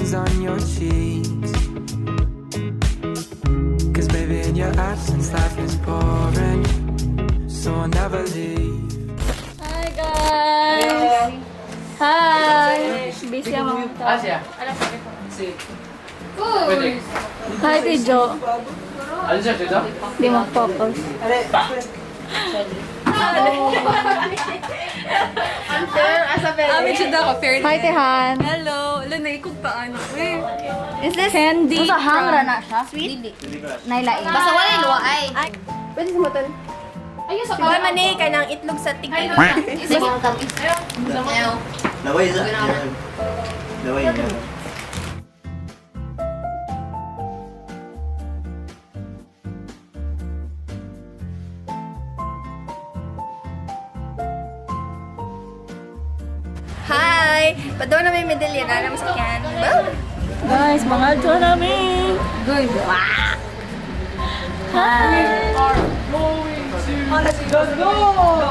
linings on your cheeks. 'Cause baby, in your absence, life is boring. So I'll never leave. Hi guys! Hi! Busy ang mga tao. Asia. Si. Uy! Hi, Tijo. Ano siya dito? Di mag-focus. Amin siya daw, fair. Hi, Tehan. Hello. Alam na ikog taan ako eh. Is this candy? Sa hangra na siya? Sweet? Nailain. Basta wala yung luwa ay. Pwede sa matan. Ayun sa Wala man eh, kanang itlog sa tigay. Isa yung tamis. Ayaw. Laway sa. Laway niya. Hi! Padaw na may Medellin. Alam sa can. Guys, mga jo namin. Good. Hi!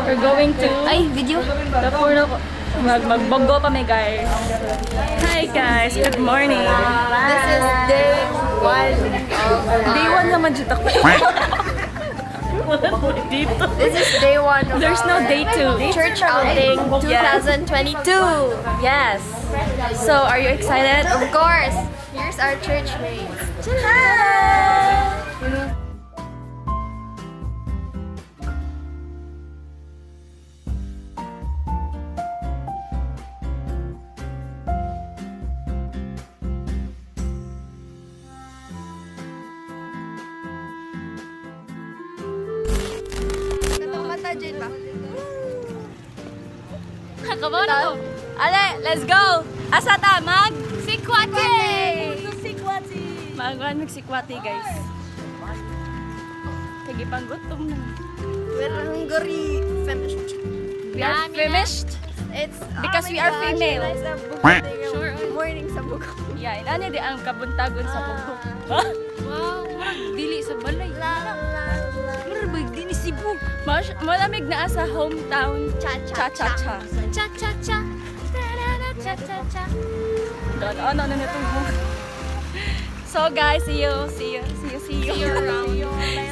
We're going to... Ay, video. Magbonggo pa may guys. Hi guys, good morning. This is day 1. Day 1 naman dito ako. Dito. This is day 1 of There's no day 2. church outing 2022. Yes. So, are you excited? Of course. Here's our church mates. Hi! Katong mata, Jin ba? Kabaw na ko. Ale, let's go! Asa ta? Sikwati! Magsikwati guys. Sige, pang gutom na. We're hungry. Finished. We are finished It's because we are female. Sure. Morning sa buko. Yeah, inanya di ang kabuntagon sa buko. Wow, dili sa balay. Marbag din ni Cebu. Malamig na sa hometown. Cha-cha-cha. Cha-cha-cha. Cha-cha-cha. Ano na nito mo? So guys, see you around.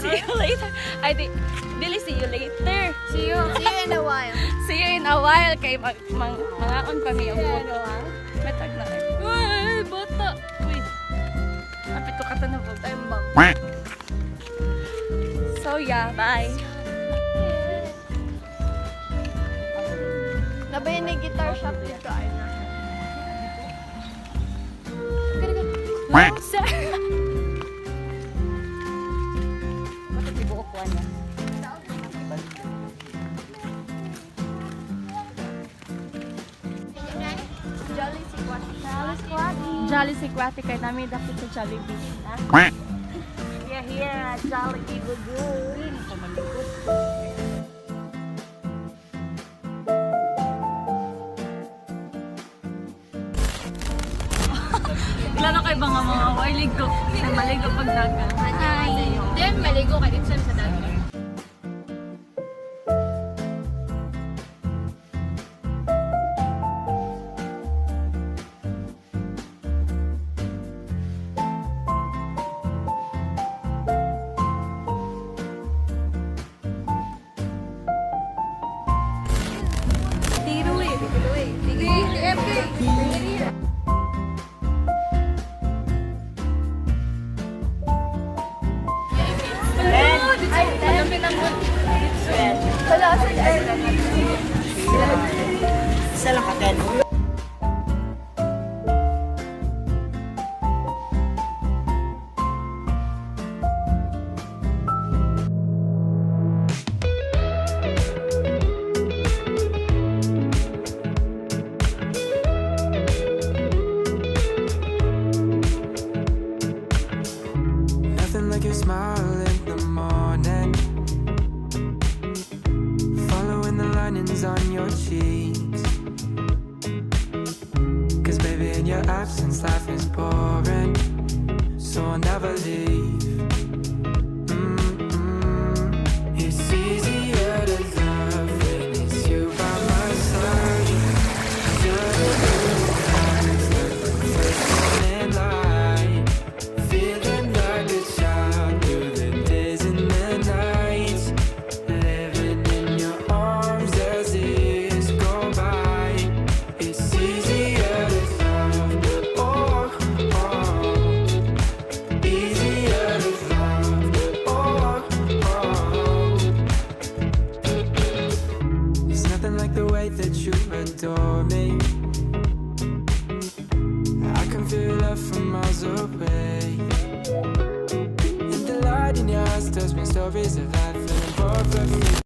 See you later. I think dili see you later. See you in a while. See you in a while kay mangaon pa mi ang buko. Metag na. Uy, bata. Uy. Apit ko kata na buko. Tembang. So yeah, bye. Nabay na guitar shop dito ay na. Sir. Bakit ibuok ko niya? Jolly Sikwati kay namin dapit sa Jollibee. Here, Jolly Good. Lalo kay mga waligo. Maligo pag dagat. Hi. Then, maligo ka din sa dagat. Isa lang kagan. Nothing like your smile in the morning. Following the linings on your cheeks. 'Cause baby, in your absence, life is boring. So I'll never leave. It's easier to love when it's you by my side. You're the first one away. And the light in your eyes tells me stories of life, feeling perfect.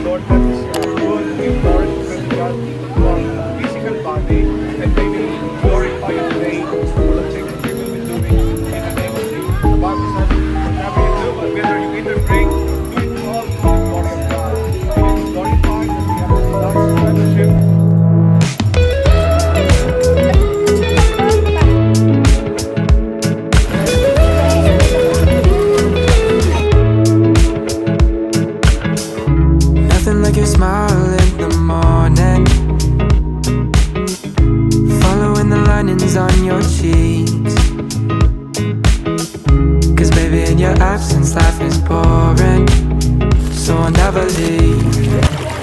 Lord, that is good, give glory to God for physical body, and may we glorify your name for the things that we will be doing in the name of Jesus. The Bible says, whatever you do, whether you eat or drink, do it all to the glory of God. May we glorify that we have this nice fellowship. Nothing like your smile in the morning, following the linings on your cheeks. 'Cause baby, in your absence life is boring, so I'll never leave.